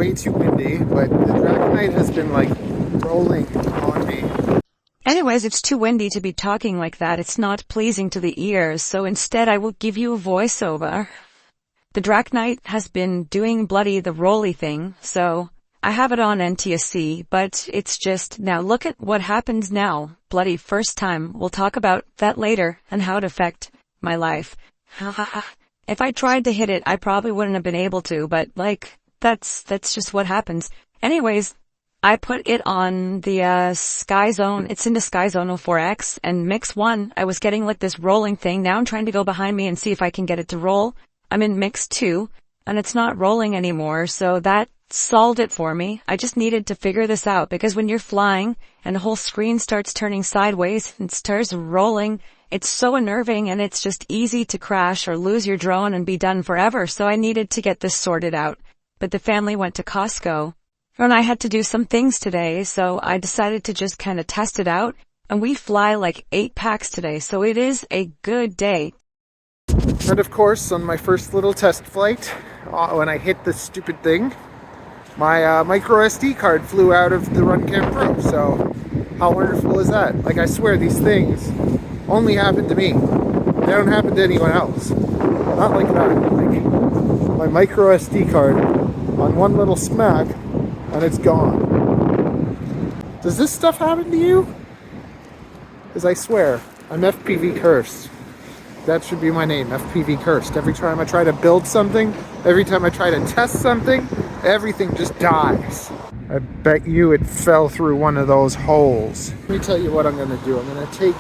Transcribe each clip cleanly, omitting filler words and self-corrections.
way too windy, but the Draknight has been like rolling on me. Anyways, it's too windy to be talking like that. It's not pleasing to the ears, so instead I will give you a voiceover. The Draknight has been doing bloody the rolly thing, so I have it on NTSC, but it's just, now look at what happens now. Bloody first time. We'll talk about that later and how it affect my life. If I tried to hit it, I probably wouldn't have been able to, but like, that's just what happens. Anyways, I put it on the Sky Zone. It's in the Sky Zone 04X and Mix 1. I was getting like this rolling thing. Now I'm trying to go behind me and see if I can get it to roll. I'm in Mix 2 and it's not rolling anymore, so that solved it for me. I just needed to figure this out because when you're flying and the whole screen starts turning sideways and starts rolling, it's so unnerving and it's just easy to crash or lose your drone and be done forever. So I needed to get this sorted out. But the family went to Costco and I had to do some things today, so I decided to just kind of test it out. And we fly like 8 packs today, so it is a good day. And of course, on my first little test flight, when I hit this stupid thing, my micro SD card flew out of the Runcam Pro. So how wonderful is that? Like, I swear these things only happen to me. They don't happen to anyone else. Not like that. Like, my micro SD card on one little smack and it's gone. Does this stuff happen to you? Because I swear, I'm FPV cursed. That should be my name, FPV cursed. Every time I try to build something, every time I try to test something, everything just dies. I bet you it fell through one of those holes. Let me tell you what I'm going to do. I'm going to take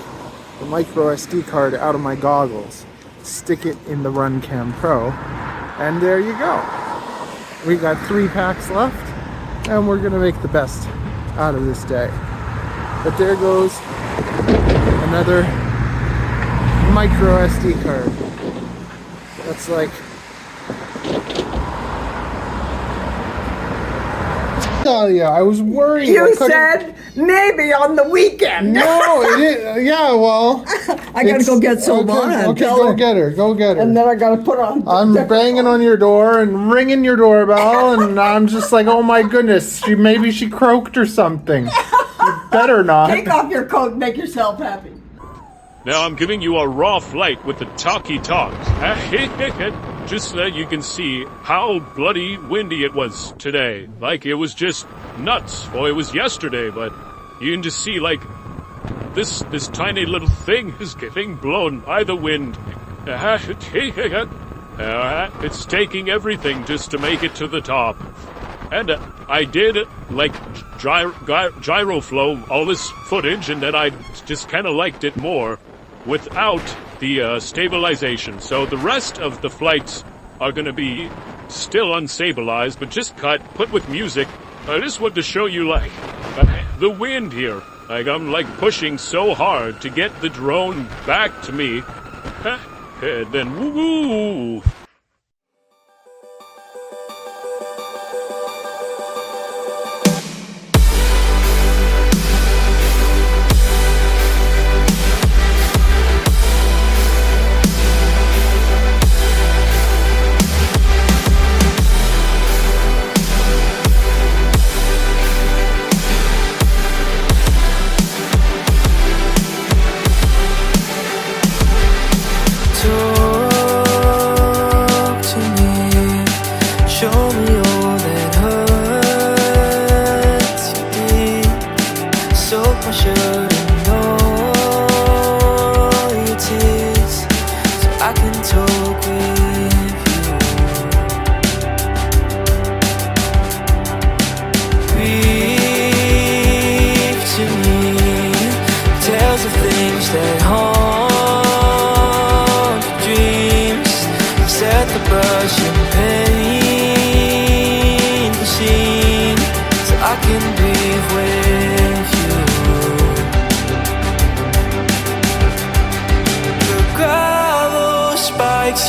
the micro SD card out of my goggles, stick it in the Runcam Pro, and there you go. We got 3 packs left, and we're going to make the best out of this day. But there goes another micro SD card. That's like, oh yeah, I was worried. You said maybe on the weekend. No, it is. Yeah, well, I gotta go get Silvana. Okay, go get her. Go get her. And then I gotta put on. I'm banging on your door and ringing your doorbell, and I'm just like, oh my goodness, maybe she croaked or something. You better not. Take off your coat and make yourself happy. Now I'm giving you a raw flight with the talkie talks. Just so that you can see how bloody windy it was today. Like, it was just nuts. Well, it was yesterday, but you can just see, like, this tiny little thing is getting blown by the wind. It's taking everything just to make it to the top. And I did, like, gyro flow all this footage, and then I just kind of liked it more without the stabilization. So the rest of the flights are going to be still unstabilized, but just put with music. I just want to show you, like, the wind here. Like, I'm, like, pushing so hard to get the drone back to me. And then, woo-woo!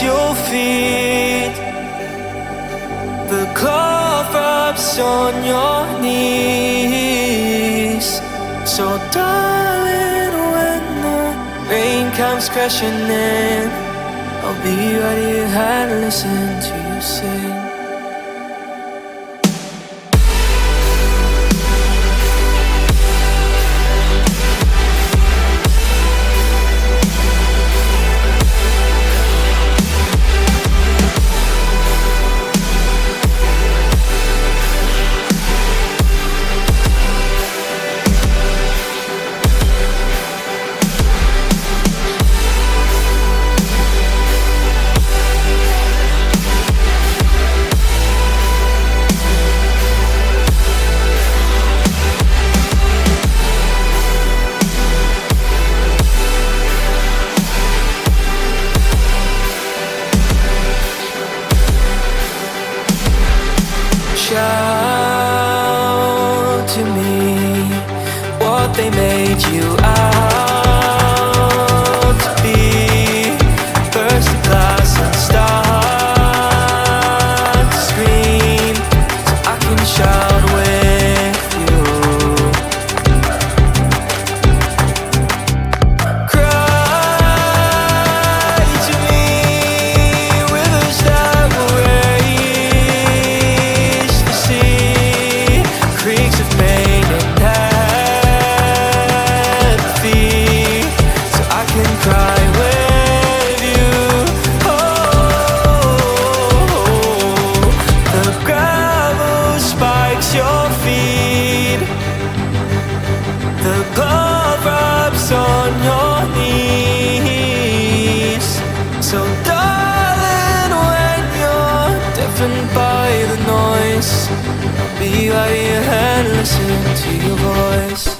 Your feet, the cover-ups on your knees. So darling, when the rain comes crashing in, I'll be right here and listen to you sing. out to me what they made you out to be. Burst the glass and start to scream so I can shout with you. Cry to me, rivers that will raise the sea, creeks of pain and apathy, so I can cry with you. Oh, the gravel spikes your feet, the glove rubs on your knees. So darling, when you're deafened by the noise, be right here and listen to your voice.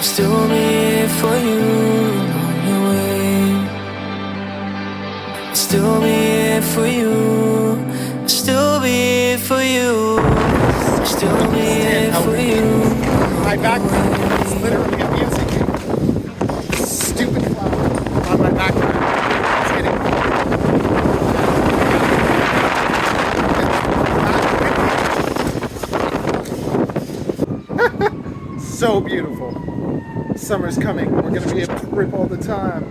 Still be here for you along your way. Still be here for you. Still be here for you. Still be here for you. My background is literally a music video. Stupid flower on my background. It's getting so beautiful. Summer's coming. We're going to be able to rip all the time.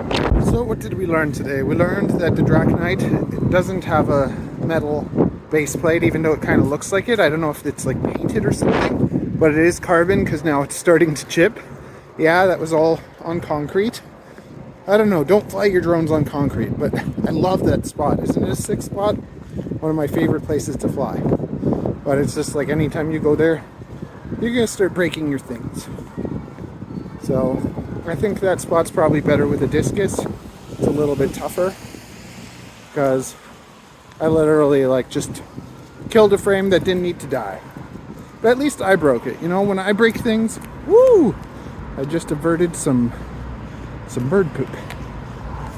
So what did we learn today? We learned that the Draknight, it doesn't have a metal base plate, even though it kind of looks like it. I don't know if it's like painted or something, but it is carbon because now it's starting to chip. Yeah, that was all on concrete. I don't know, don't fly your drones on concrete, but I love that spot. Isn't it a sick spot? One of my favorite places to fly. But it's just like anytime you go there, you're going to start breaking your things. So I think that spot's probably better with a discus. It's a little bit tougher because I literally like just killed a frame that didn't need to die. But at least I broke it. You know, when I break things, woo! I just averted some bird poop.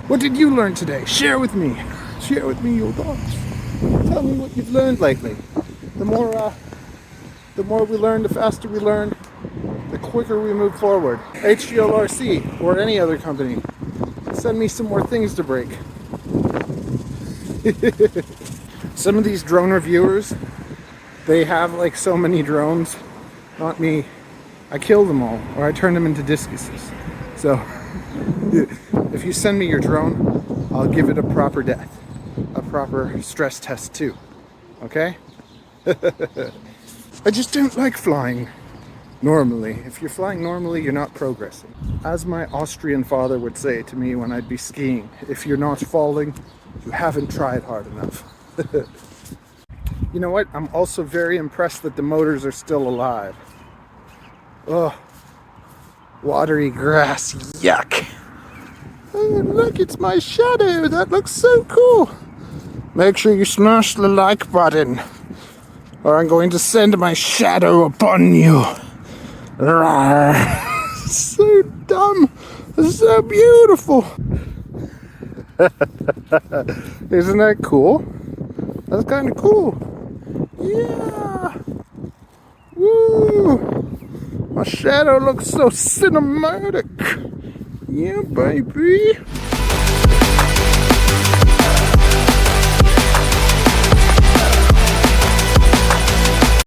What did you learn today? Share with me. Share with me your thoughts. Tell me what you've learned lately. The more we learn, the faster we learn, the quicker we move forward. HGLRC or any other company, send me some more things to break. Some of these drone reviewers, they have like so many drones. Not me. I kill them all, or I turn them into discuses. So if you send me your drone, I'll give it a proper death, a proper stress test too. Okay? I just don't like flying normally. If you're flying normally, you're not progressing. As my Austrian father would say to me when I'd be skiing, if you're not falling, you haven't tried hard enough. You know what? I'm also very impressed that the motors are still alive. Oh, watery grass, yuck. Oh, look, it's my shadow. That looks so cool. Make sure you smash the like button, or I'm going to send my shadow upon you. So dumb. So beautiful. Isn't that cool? That's kind of cool. Yeah. Woo. My shadow looks so cinematic. Yeah, baby.